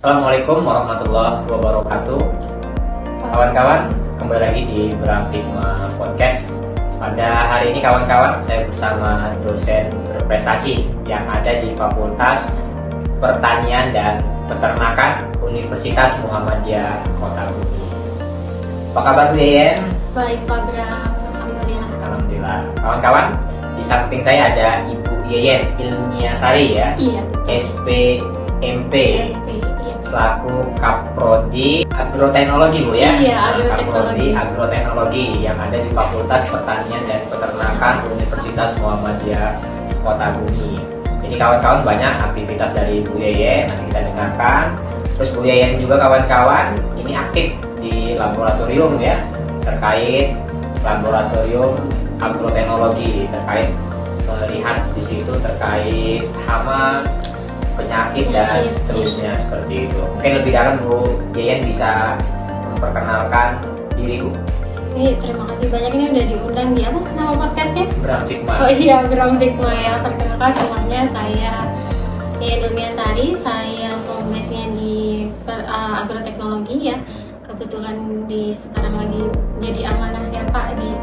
Assalamualaikum warahmatullahi wabarakatuh. Kawan-kawan, kembali lagi di Beramfikma Podcast. Pada hari ini kawan-kawan, saya bersama dosen berprestasi yang ada di Fakultas Pertanian dan Peternakan Universitas Muhammadiyah Kota Bumi. Apa kabar Bu Yeyen? Baik Pak Bram, Alhamdulillah. Alhamdulillah. Kawan-kawan, di samping saya ada Ibu Yeyen Ilmiasari ya. Iya. SPMP. Iya. Selaku Kaprodi Agroteknologi Bu ya. Iya, Kaprodi Agroteknologi yang ada di Fakultas Pertanian dan Peternakan Universitas Muhammadiyah Kota Bumi. Jadi kawan-kawan, banyak aktivitas dari Bu Yeyen nanti kita dengarkan. Terus Bu Yeyen juga kawan-kawan ini aktif di laboratorium ya, terkait laboratorium agroteknologi, terkait melihat di situ terkait hama, penyakit dan seterusnya seperti itu. Mungkin lebih dalam Bu Yeyen bisa memperkenalkan diri Bu. Terima kasih banyak, ini udah diundang di apa nama podcastnya? Beramfikma. Oh iya, Beramfikma ya. Perkenalkan semuanya, saya Yeyen Ilmiasari. Saya home-base-nya di agroteknologi ya. Kebetulan sekarang lagi jadi amanah ya Pak di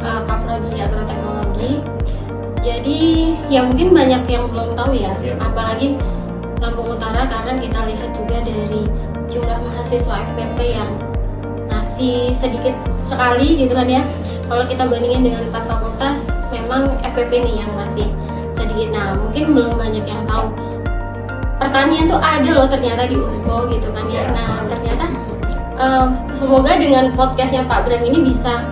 Kaprodi Agroteknologi. Jadi ya mungkin banyak yang belum tahu ya, apalagi Lampung Utara, karena kita lihat juga dari jumlah mahasiswa FPP yang masih sedikit sekali gitu kan ya. Kalau kita bandingin dengan 4 fakultas, memang FPP nih yang masih sedikit. Nah mungkin belum banyak yang tahu pertanian tuh ada loh ternyata di Unpo gitu kan ya. Nah ternyata semoga dengan podcastnya Pak Bram ini bisa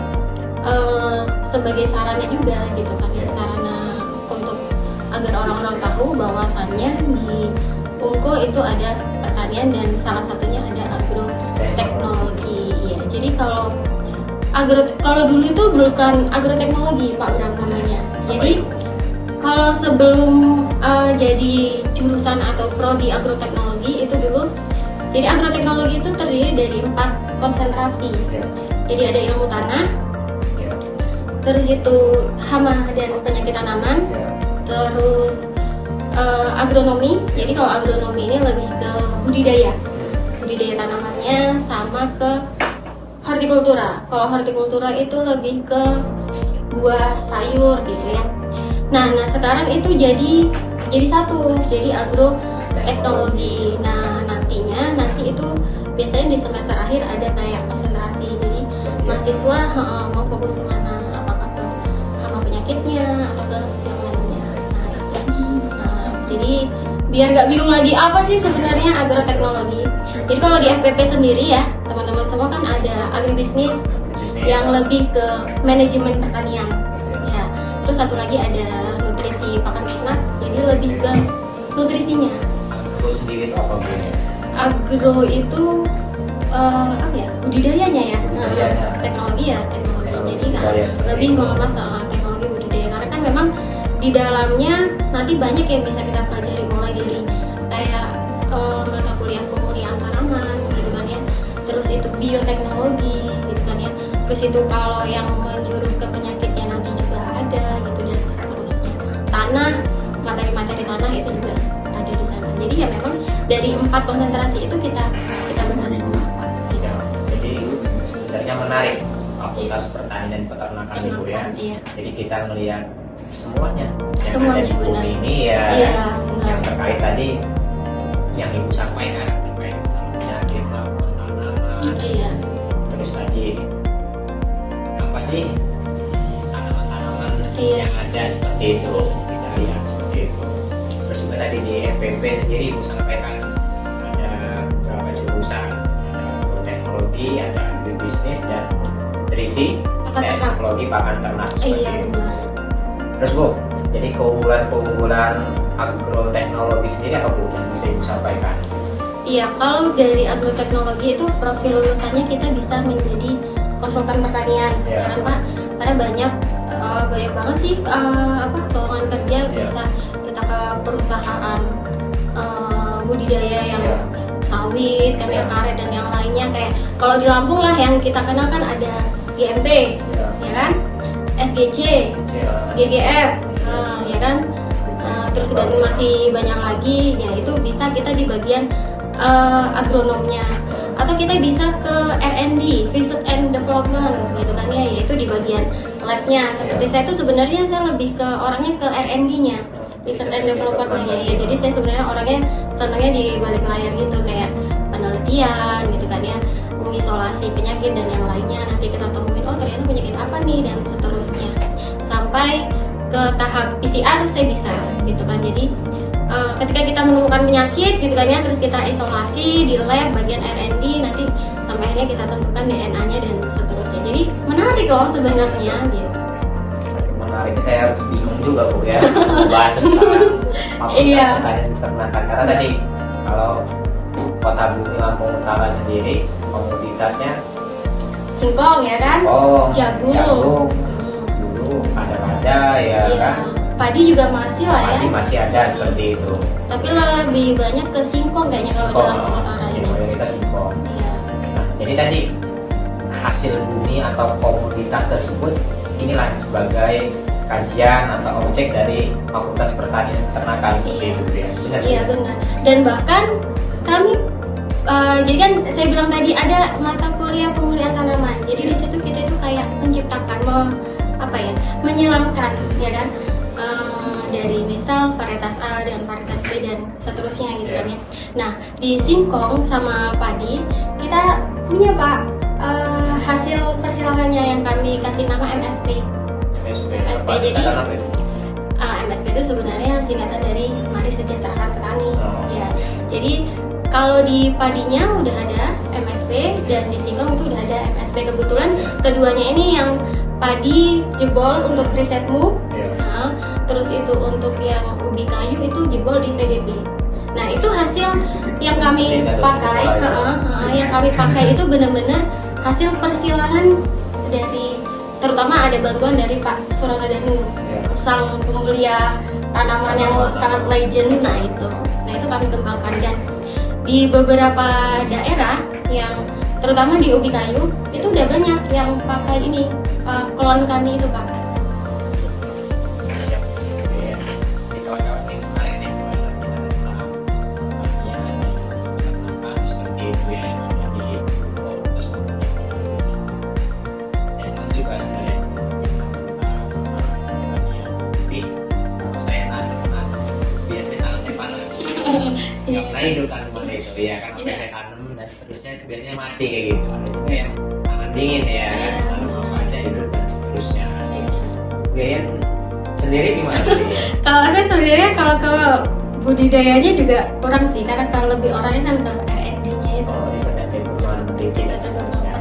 sebagai sarana juga gitu kan ya, sarana untuk agar orang-orang tahu bahwasannya di Unko itu ada pertanian dan salah satunya ada agroteknologi ya. Jadi kalau dulu itu bukan agroteknologi Pak Bram namanya. Jadi kalau sebelum jadi jurusan atau prodi agroteknologi itu dulu, jadi agroteknologi itu terdiri dari 4 konsentrasi. Jadi ada ilmu tanah, terus itu hama dan penyakit tanaman, terus agronomi. Jadi kalau agronomi ini lebih ke budidaya tanamannya, sama ke hortikultura. Kalau hortikultura itu lebih ke buah sayur gitu ya. Nah sekarang itu jadi satu, jadi agroteknologi. Nah nanti itu biasanya di semester akhir ada kayak konsentrasi. Jadi mahasiswa mau fokus ke mana, apakah ke hama penyakitnya atau ke yang lainnya. Jadi biar nggak bingung lagi apa sih sebenarnya agroteknologi. Jadi kalau di FPP sendiri ya teman-teman semua kan ada agribisnis yang lebih ke manajemen pertanian ya. Terus satu lagi ada nutrisi pakan ternak, jadi lebih ke nutrisinya. Agro sendiri itu apa Bu? Agro itu apa ya, budidayanya ya. Teknologi. Jadi lebih mengemas soal teknologi budidaya, karena kan memang di dalamnya nanti banyak yang bisa kita pelajari, mulai dari kayak mata kuliah pemulihan tanaman gitu kan ya, terus itu bioteknologi gitu kan ya, terus itu kalau yang menjurus ke penyakitnya nanti juga ada gitu, dan seterusnya. Tanah, materi tanah itu juga ada di sana. Jadi ya memang dari 4 konsentrasi itu kita bahas semua. Jadi sebenarnya menarik Fakultas Pertanian dan Peternakan Ibu ya. Iya. Jadi kita melihat semuanya yang Semuanya, ada di bumi ini ya. Yang terkait tadi yang Ibu sampaikan terkait sama penyakit, laporan tanaman. Iya. Terus tadi apa sih tanaman-tanaman yang ada seperti itu, kita lihat seperti itu. Terus juga tadi di FPP sendiri Ibu sampaikan ada beberapa jurusan, ada teknologi, ada agribisnis dan nutrisi dan teknologi pakan ternak seperti itu. Terus Bu, jadi keunggulan agroteknologi sendiri apa Bu yang bisa Ibu sampaikan? Iya, kalau dari agroteknologi itu profil lulusannya kita bisa menjadi konsultan pertanian, ya kan Pak? Karena banyak banget sih lowongan kerja, bisa kita ke perusahaan budidaya yang sawit, karet dan yang lainnya. Kayak kalau di Lampung lah yang kita kenal kan ada GMP, ya kan? SGC, GGF, ya kan? Terus dan masih banyak lagi, ya itu bisa kita di bagian agronomnya, atau kita bisa ke R&D, Research and Development gitu kan ya, yaitu di bagian labnya. Seperti saya tuh sebenarnya saya lebih ke orangnya ke R&D-nya, Research and Development-nya ya. Jadi saya sebenarnya orangnya senangnya di balik layar gitu, kayak penelitian gitu kan ya, mengisolasi penyakit dan yang lainnya. Nanti kita temuin, oh ternyata penyakit apa nih, dan seterusnya sampai ke tahap PCR saya bisa gitu kan. Jadi ketika kita menemukan penyakit gitu kan ya, terus kita isolasi di lab bagian R&D, nanti sampai akhirnya kita tentukan DNA-nya dan seterusnya. Jadi menarik loh sebenarnya gitu. Menarik, saya harus bingung juga Bu ya bahas tentang fakultas pertanian peternakan, karena tadi kalau Kota Bumi Lampung Utara sendiri komoditasnya singkong ya kan, jagung. Dulu ada ya kan. Padi juga masih lah ya. Padi masih ada seperti itu. Tapi lebih banyak ke singkong kayaknya kalau di Lampung Utara ini. Mayoritas singkong. Iya. Nah, jadi tadi hasil bumi atau komoditas tersebut inilah sebagai kajian atau objek dari Fakultas Pertanian Peternakan seperti itu ya. Benar. Iya benar. Dan bahkan kami jadi kan saya bilang tadi ada mata kuliah pemulihan tanaman. Jadi di situ kita itu kayak menciptakan menyilamkan ya kan. Dari misal varietas A dan varietas B dan seterusnya gitu kan ya. Nah di singkong sama padi kita punya Pak hasil persilangannya yang kami kasih nama MSP. MSP jadi MSP itu sebenarnya singkatan dari Mari Sejahterakan Petani. Ya jadi kalau di padinya udah ada MSP dan di singkong itu udah ada MSP. Kebetulan keduanya ini yang padi jebol untuk risetmu. Terus itu untuk yang ubi kayu itu jebol di PDB. Nah itu hasil yang kami pakai, yang kami pakai itu benar-benar hasil persilangan dari, terutama ada bantuan dari Pak Surangadanu, sang pemulia tanaman yang sangat legend. Nah itu kami kembangkan, dan di beberapa daerah yang terutama di ubi kayu itu udah banyak yang pakai ini klon kami itu Pak. Itu tanaman itu ya kan, saya tanam dan seterusnya itu biasanya mati kayak gitu. Ada juga yang tangan dingin ya kan, tanam apa aja itu dan seterusnya. Biayan sendiri gimana ya? Kalau saya sebenarnya kalau ke budidayanya juga kurang sih, karena kalau lebih orangnya kan ke R&D-nya itu. Oh, riset dan development penelitian dan seterusnya.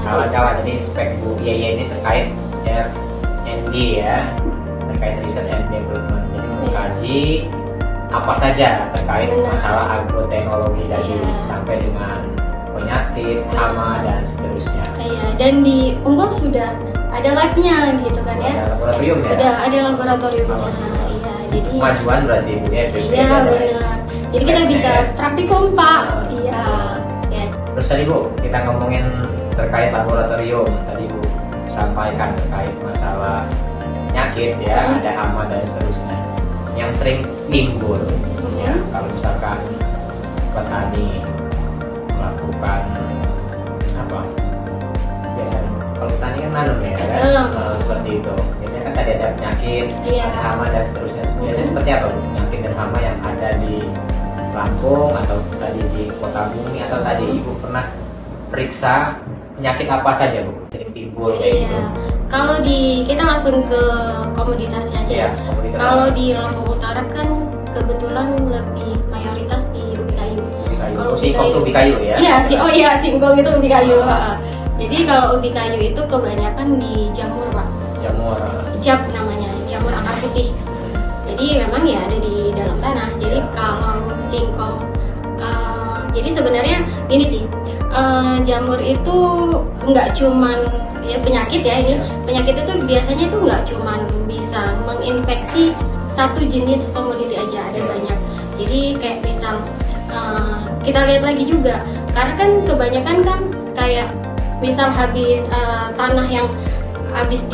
Kawan-kawan, jadi spek Bu Yeye ini terkait R&D ya, terkait riset and development. Jadi mengkaji apa saja terkait masalah agroteknologi tadi, sampai dengan penyakit, hama dan seterusnya. Iya, dan di Unggul sudah ada lab-nya gitu kan ya. Ada laboratorium ya. Ada laboratoriumnya. Iya, jadi kemajuan berarti Bu ya. Iya benar. Jadi kita bisa praktikum Pak. Iya. Ya. Terus tadi Bu, kita ngomongin terkait laboratorium. Tadi Bu sampaikan terkait masalah penyakit ya, ada hama dan seterusnya yang sering timbul ya kalau misalkan petani melakukan apa, biasanya kalau petani kan nanam ya kan, seperti itu biasanya kan tadi ada penyakit, ada hama dan seterusnya. Biasanya seperti apa Bu penyakit dan hama yang ada di Lampung atau tadi di Kota Bumi, atau tadi Ibu pernah periksa penyakit apa saja Bu sering timbul kayak gitu? Kalau kita langsung ke komoditasnya aja ya. Kalau di Lampung Utara kan kebetulan lebih mayoritas di ubi kayu. Kalau singkong itu ubi kayu ya? Iya, singkong itu ubi kayu. Jadi kalau ubi kayu itu kebanyakan di jamur Pak. Jamur. Jab namanya, jamur akar putih. Jadi memang ya ada di dalam tanah. Jadi kalau singkong, jadi sebenarnya ini sih, jamur itu nggak cuman ya penyakit ya, ini penyakit itu biasanya itu nggak cuman bisa menginfeksi satu jenis komoditi aja, ada banyak. Jadi kayak misal kita lihat lagi juga, karena kan kebanyakan kan kayak misal habis tanah yang habis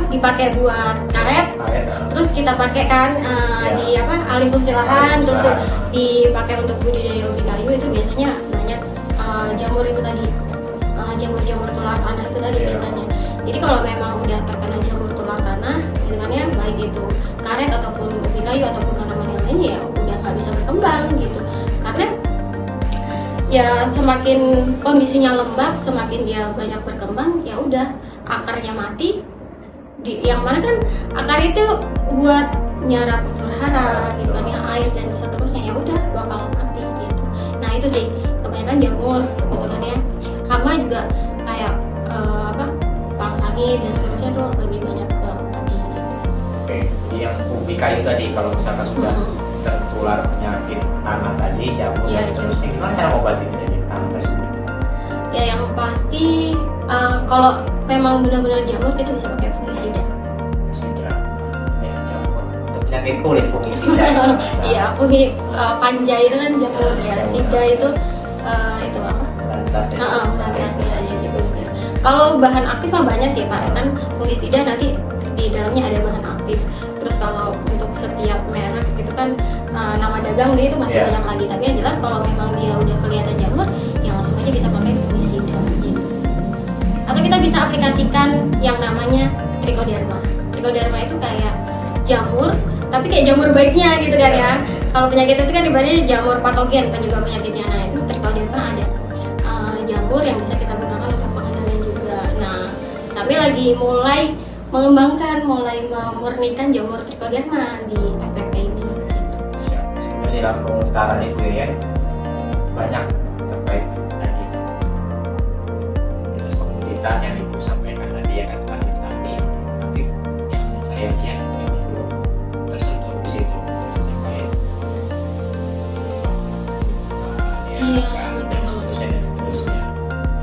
dipakai buat karet, terus kita pakai kan di alih fungsi lahan, terus dipakai untuk budidaya ubi kayu, itu biasanya banyak jamur itu tadi, jamur tular tanah itu tadi biasanya. Jadi kalau memang udah terkena jamur tular tanah, sebenarnya baik itu karet ataupun ubi kayu ataupun tanaman yang lain ya udah nggak bisa berkembang gitu. Karena ya semakin kondisinya lembab, semakin dia banyak berkembang, ya udah akarnya mati. Yang mana kan akar itu buat nyerap unsur hara, gitu kan, ya, air dan seterusnya, ya udah bakal mati gitu. Nah itu sih kebanyakan jamur gitu kan ya. Hama juga kayak pangsangit dan seterusnya tuh lebih banyak ke mati. Oke, yang ubi kayu tadi kalau misalkan sudah tertular penyakit tanah tadi, jamur dan seterusnya, gimana cara ngobatin dari tanah tersebut? Ya yang pasti kalau memang benar-benar jamur kita bisa pakai fungisida. Ya jamur untuk penyakit kulit fungisida. Iya, panja itu kan jamur ya, sida itu apa? Lantas ya. Kalau bahan aktif mah banyak sih Pak, kan fungisida nanti di dalamnya ada bahan aktif. Terus kalau untuk setiap merek itu kan nama dagang dia itu masih banyak lagi. Tapi yang jelas kalau memang dia udah kelihatan jamur, ya langsung aja kita pakai fungisida gitu. Atau kita bisa aplikasikan yang namanya trichoderma. Trichoderma itu kayak jamur, tapi kayak jamur baiknya gitu kan ya. Kalau penyakit itu kan dibandingin jamur patogen penyebab penyakitnya. Nah itu trichoderma ada jamur yang bisa kita gunakan untuk pengendalian juga. Nah kami lagi mulai mengembangkan, mulai memurnikan jamur trichoderma di FPP ini. Di Lampung Utara itu ya banyak terkait tadi komunitas yang ibu sampaikan tadi ya kan tadi, tapi yang saya lihat memang belum tersentuh di situ terkait dan seterusnya.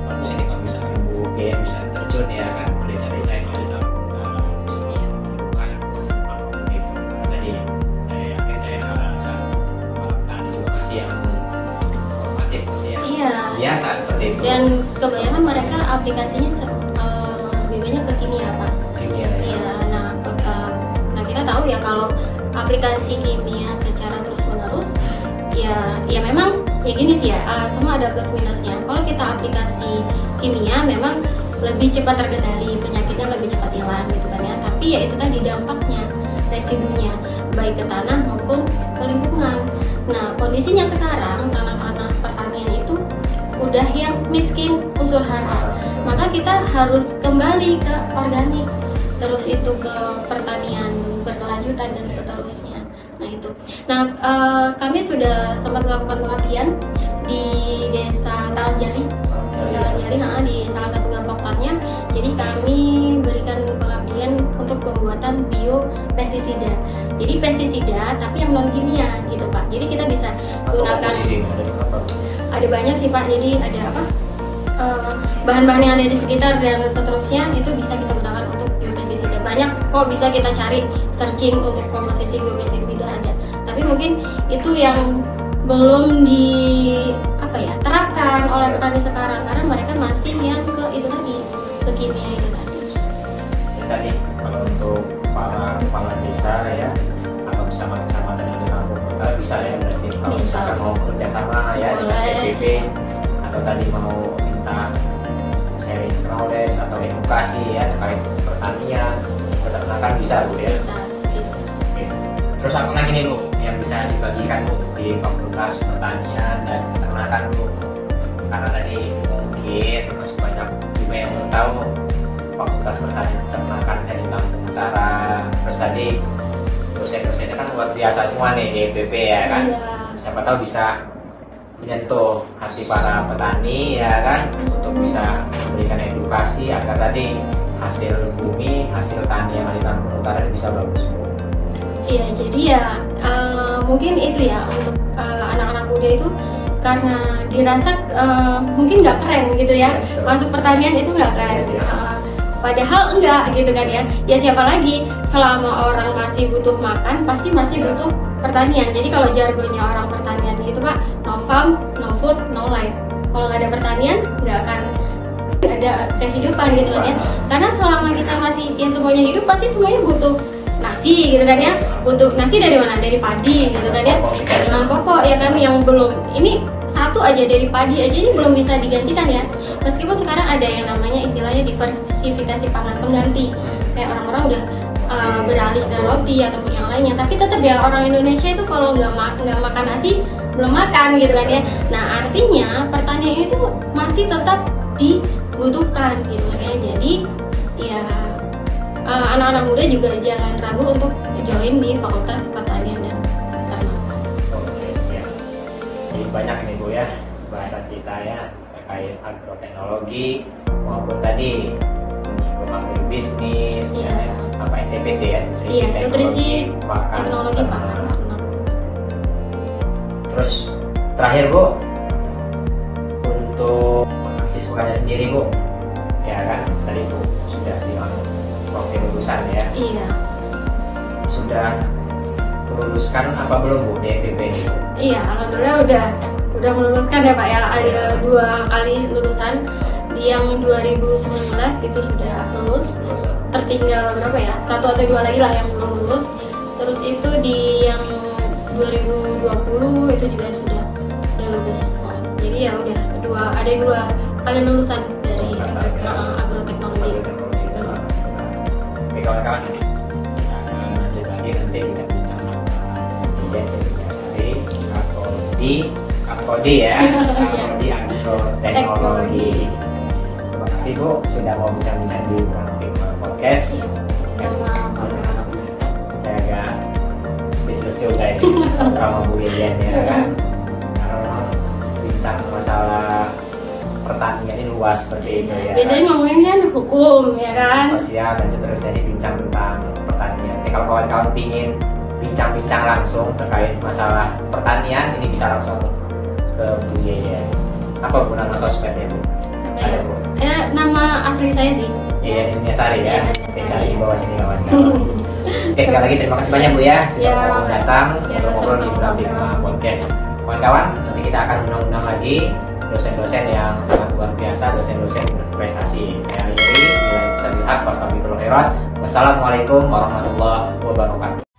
Bagus ini kalau misalkan ibu bisa terjun ya kan desa-desa yang ada dalam biasa seperti itu. Dan kebanyakan mereka aplikasinya lebih banyak ke kimia Pak. Kimia ya. Iya, nah kita tahu ya kalau aplikasi kimia secara terus menerus, ya memang ya gini sih ya, semua ada plus minusnya. Kalau kita aplikasi kimia memang lebih cepat terkendali, penyakitnya lebih cepat hilang gitu kan ya. Tapi ya itu tadi dampaknya, residunya baik ke tanah maupun ke lingkungan. Nah kondisinya sekarang tanah-tanah pertanian itu udah yang miskin unsur hara, maka kita harus kembali ke organik, terus itu ke pertanian berkelanjutan dan seterusnya. Nah itu, kami sudah sempat melakukan pengabdian di desa Talanjali, di salah satu gampangnya. Jadi kami berikan pengabdian untuk pembuatan biopestisida. Jadi pestisida tapi yang non kimia gitu Pak. Jadi kita bisa gunakan. Ada banyak sih Pak. Jadi ada bahan-bahan yang ada di sekitar dan seterusnya itu bisa kita gunakan untuk biopestisida. Banyak kok bisa kita cari searching untuk komposisi biopestisida ada. Tapi mungkin itu yang belum terapkan oleh petani sekarang karena mereka masih yang ke itu tadi, ke kimia itu tadi. Tadi kalau untuk para kepala desa ya atau bersama-sama dengan Lampung Kota bisa ya, berarti kalau misalkan mau kerjasama ya dengan PPP atau tadi mau minta sharing knowledge atau edukasi ya terkait pertanian, peternakan bisa Bu ya. Bisa. Oke. Terus apa lagi nih Bu yang bisa dibagikan Bu di Fakultas Pertanian dan Peternakan Bu? Karena tadi mungkin masih banyak juga yang mau tahu Fakultas Pertanian Peternakan dari Lampung Utara. Terus tadi dosen-dosennya kan luar biasa semua nih di FPP ya kan. Iya. Siapa tahu bisa menyentuh hati para petani ya kan, untuk bisa memberikan edukasi agar tadi hasil bumi, hasil tani yang ada di Lampung Utara bisa bagus Bu. Iya, jadi ya mungkin itu ya untuk anak-anak muda itu karena dirasa mungkin nggak keren gitu ya, masuk pertanian itu nggak keren. Padahal enggak gitu kan ya. Ya siapa lagi, selama orang masih butuh makan pasti masih butuh pertanian. Jadi kalau jargonnya orang pertanian itu Pak, no farm, no food, no life. Kalau nggak ada pertanian nggak akan ada kehidupan gitu kan ya. Karena selama kita masih ya semuanya hidup pasti semuanya butuh nasi gitu kan ya, butuh nasi dari mana? Dari padi gitu kan ya, bahan pokok ya kan, yang belum ini satu aja dari padi aja ini belum bisa digantikan ya. Meskipun sekarang ada yang namanya istilahnya diversifikasi pangan pengganti, kayak orang-orang udah beralih ke roti ataupun yang lainnya, tapi tetap ya orang Indonesia itu kalau nggak makan nasi belum makan gitu kan ya. Nah artinya pertanian itu masih tetap dibutuhkan gitu kan ya. Jadi ya anak-anak muda juga jangan ragu untuk join di Fakultas Pertanian dan Peternakan. Oke, siap. Jadi banyak nih Bu ya bahasan kita ya terkait agroteknologi maupun tadi mengambil bisnis, Iya. ya, apa NTPT ya, Iya, nutrisi pakan, teknologi ternak. pakan. Terus terakhir Bu, untuk siswanya sendiri Bu, ya kan tadi Bu sudah bilang profil lulusan ya, Iya. sudah meluluskan apa belum Bu di FPP ini? Iya, alhamdulillah udah meluluskan ya Pak ya. Ada 2 kali lulusan. Di yang 2019 itu sudah lulus. Terus, Tertinggal berapa ya? 1 atau 2 lagi lah yang belum lulus. Terus itu di yang 2020 itu juga sudah lulus. Jadi ya udah ada 2 kali lulusan dari agroteknologi. Oke kawan-kawan, kita akan lanjut lagi nanti kita bincang sama Dian Sari, Kodi ya, Kodi Agroteknologi. Terima kasih Bu sudah mau bincang-bincang di podcast. Saya agak speechless juga ini sama Bu Dian ya kan, karena bincang masalah pertanian ini luas seperti itu ya. Biasanya ngomongin kan hukum ya kan, Sosial dan seterusnya, jadi bincang tentang pertanian. Jadi kalau kawan-kawan ingin bincang-bincang langsung terkait masalah pertanian, ini bisa langsung ke Bu Yeye. Apa Bu nama sosmednya Bu? Ada Bu? Nama asli saya sih. Yeye Sari ya. Iya, Oke, cari di bawah sini kawan-kawan. Oke, sekali lagi terima kasih banyak Bu ya sudah Ya. mau datang Ya, ngobrol di sama-sama. Brabima Podcast. Kawan-kawan, nanti kita akan undang-undang lagi dosen-dosen yang sangat luar biasa, dosen-dosen berprestasi. Saya Yuri, wassalamualaikum warahmatullahi wabarakatuh.